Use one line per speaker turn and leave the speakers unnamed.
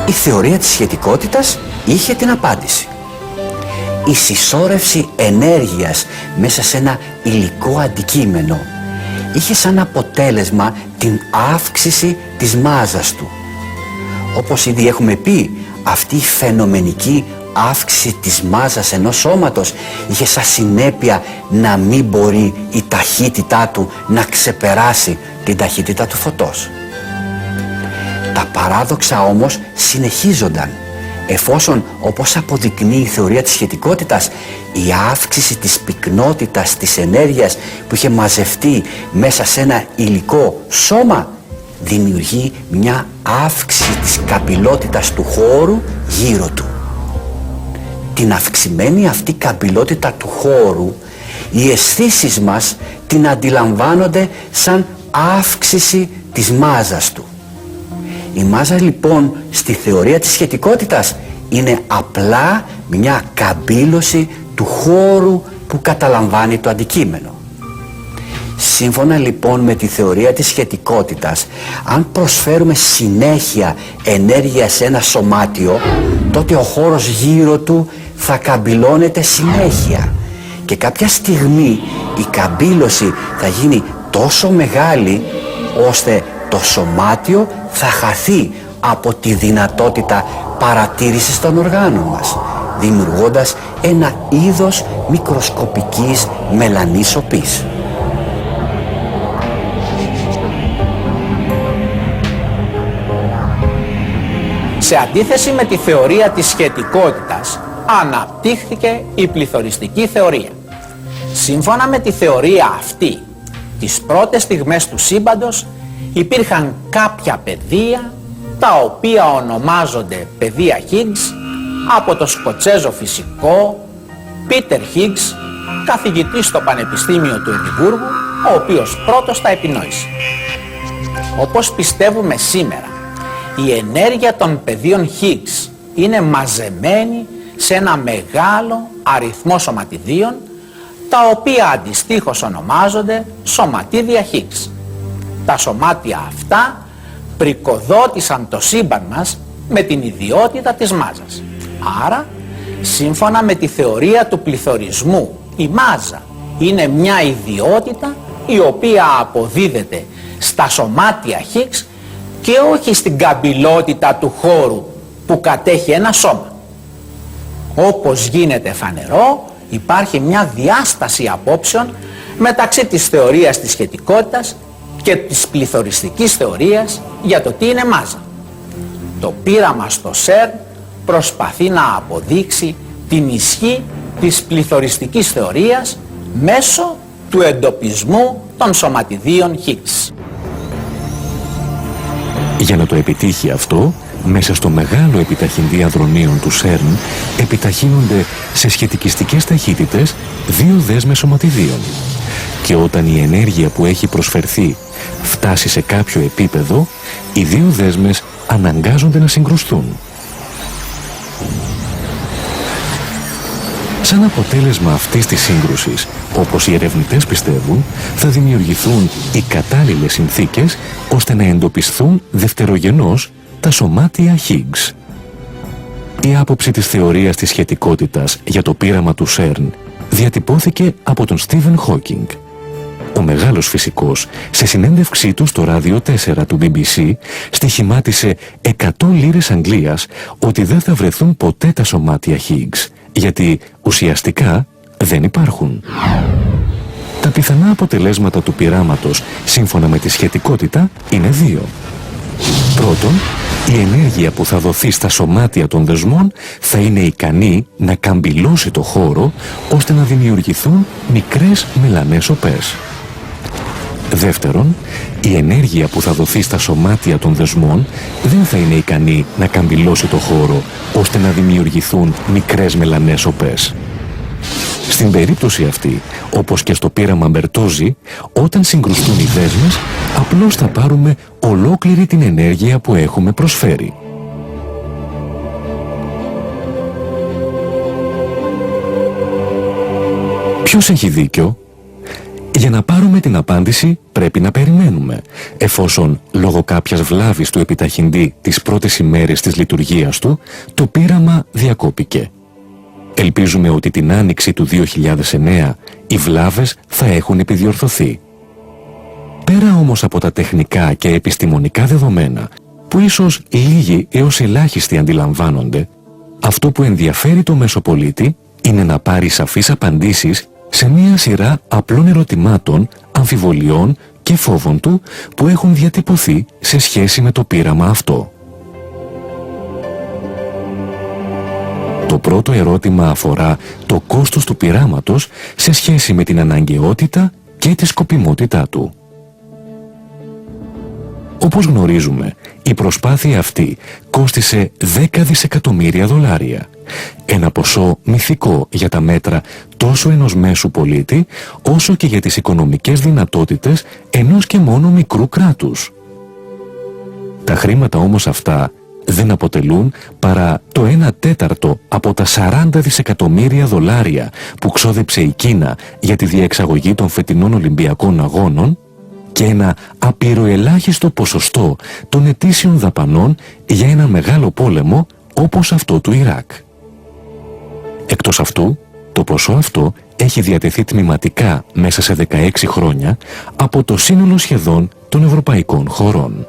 Η θεωρία της σχετικότητας είχε την απάντηση. Η συσσόρευση ενέργειας μέσα σε ένα υλικό αντικείμενο είχε σαν αποτέλεσμα την αύξηση της μάζας του. Όπως ήδη έχουμε πει, αυτή η φαινομενική αύξηση της μάζας ενός σώματος είχε σαν συνέπεια να μην μπορεί η ταχύτητά του να ξεπεράσει την ταχύτητα του φωτός. Τα παράδοξα όμως συνεχίζονταν, εφόσον, όπως αποδεικνύει η θεωρία της σχετικότητας, η αύξηση της πυκνότητας της ενέργειας που είχε μαζευτεί μέσα σε ένα υλικό σώμα δημιουργεί μια αύξηση της καμπυλότητας του χώρου γύρω του. Την αυξημένη αυτή καμπυλότητα του χώρου οι αισθήσεις μας την αντιλαμβάνονται σαν αύξηση της μάζας του. Η μάζα λοιπόν στη θεωρία της σχετικότητας είναι απλά μια καμπύλωση του χώρου που καταλαμβάνει το αντικείμενο. Σύμφωνα λοιπόν με τη θεωρία της σχετικότητας, αν προσφέρουμε συνέχεια ενέργεια σε ένα σωμάτιο, τότε ο χώρος γύρω του θα καμπυλώνεται συνέχεια και κάποια στιγμή η καμπύλωση θα γίνει τόσο μεγάλη ώστε το σωμάτιο θα χαθεί από τη δυνατότητα παρατήρησης των οργάνων μας, δημιουργώντας ένα είδος μικροσκοπικής μελανής οπής.
Σε αντίθεση με τη θεωρία της σχετικότητας, αναπτύχθηκε η πληθωριστική θεωρία. Σύμφωνα με τη θεωρία αυτή, τις πρώτες στιγμές του σύμπαντος υπήρχαν κάποια πεδία τα οποία ονομάζονται πεδία Higgs από το Σκοτσέζο φυσικό Πίτερ Higgs, καθηγητή στο Πανεπιστήμιο του Εδιμβούργου, ο οποίος πρώτος τα επινόησε. Όπως πιστεύουμε σήμερα, η ενέργεια των πεδίων Higgs είναι μαζεμένη σε ένα μεγάλο αριθμό σωματιδίων, τα οποία αντιστοίχως ονομάζονται σωματίδια Higgs. Τα σωμάτια αυτά πρικοδότησαν το σύμπαν μας με την ιδιότητα της μάζας. Άρα, σύμφωνα με τη θεωρία του πληθωρισμού, η μάζα είναι μια ιδιότητα η οποία αποδίδεται στα σωμάτια Higgs και όχι στην καμπυλότητα του χώρου που κατέχει ένα σώμα. Όπως γίνεται φανερό, υπάρχει μια διάσταση απόψεων μεταξύ της θεωρίας της σχετικότητας και της πληθωριστικής θεωρίας για το τι είναι μάζα. Το πείραμα στο CERN προσπαθεί να αποδείξει την ισχύ της πληθωριστικής θεωρίας μέσω του εντοπισμού των σωματιδίων Higgs.
Για να το επιτύχει αυτό, μέσα στο μεγάλο επιταχυνδύ αδρονίων του CERN επιταχύνονται σε σχετικιστικές ταχύτητες δύο δέσμες σωματιδίων. Και όταν η ενέργεια που έχει προσφερθεί φτάσει σε κάποιο επίπεδο, οι δύο δέσμες αναγκάζονται να συγκρουστούν. Σαν αποτέλεσμα αυτής της σύγκρουσης, όπως οι ερευνητές πιστεύουν, θα δημιουργηθούν οι κατάλληλες συνθήκες ώστε να εντοπισθούν δευτερογενώς τα σωμάτια Higgs. Η άποψη της θεωρίας της σχετικότητας για το πείραμα του CERN διατυπώθηκε από τον Στίβεν Χόκινγκ. Ο μεγάλος φυσικός, σε συνέντευξή του στο ράδιο 4 του BBC, στοιχημάτισε 100 λίρες Αγγλίας ότι δεν θα βρεθούν ποτέ τα σωμάτια Higgs, γιατί ουσιαστικά δεν υπάρχουν. Τα πιθανά αποτελέσματα του πειράματος, σύμφωνα με τη σχετικότητα, είναι δύο. Πρώτον, η ενέργεια που θα δοθεί στα σωμάτια των δεσμών θα είναι ικανή να καμπυλώσει το χώρο ώστε να δημιουργηθούν μικρές μελανές οπές. Δεύτερον, η ενέργεια που θα δοθεί στα σωμάτια των δεσμών δεν θα είναι ικανή να καμπυλώσει το χώρο ώστε να δημιουργηθούν μικρές μελανές οπές. Στην περίπτωση αυτή, όπως και στο πείραμα Μπερτόζι, όταν συγκρουστούν οι δέσμες, απλώς θα πάρουμε ολόκληρη την ενέργεια που έχουμε προσφέρει. Ποιος έχει δίκιο? Για να πάρουμε την απάντηση πρέπει να περιμένουμε, εφόσον λόγω κάποιας βλάβης του επιταχυντή τις πρώτες ημέρες της λειτουργίας του, το πείραμα διακόπηκε. Ελπίζουμε ότι την άνοιξη του 2009 οι βλάβες θα έχουν επιδιορθωθεί. Πέρα όμως από τα τεχνικά και επιστημονικά δεδομένα, που ίσως λίγοι έως ελάχιστοι αντιλαμβάνονται, αυτό που ενδιαφέρει το μεσοπολίτη είναι να πάρει σαφείς απαντήσεις σε μία σειρά απλών ερωτημάτων, αμφιβολιών και φόβων του που έχουν διατυπωθεί σε σχέση με το πείραμα αυτό. Το πρώτο ερώτημα αφορά το κόστος του πειράματος σε σχέση με την αναγκαιότητα και τη σκοπιμότητά του. Όπως γνωρίζουμε, η προσπάθεια αυτή κόστισε 10 δισεκατομμύρια δολάρια. Ένα ποσό μυθικό για τα μέτρα τόσο ενός μέσου πολίτη, όσο και για τις οικονομικές δυνατότητες ενός και μόνο μικρού κράτους. Τα χρήματα όμως αυτά δεν αποτελούν παρά το 1/4 από τα 40 δισεκατομμύρια δολάρια που ξόδεψε η Κίνα για τη διεξαγωγή των φετινών Ολυμπιακών Αγώνων και ένα απειροελάχιστο ποσοστό των ετήσιων δαπανών για ένα μεγάλο πόλεμο όπως αυτό του Ιράκ. Εκτός αυτού, το ποσό αυτό έχει διατεθεί τμηματικά μέσα σε 16 χρόνια από το σύνολο σχεδόν των ευρωπαϊκών χωρών.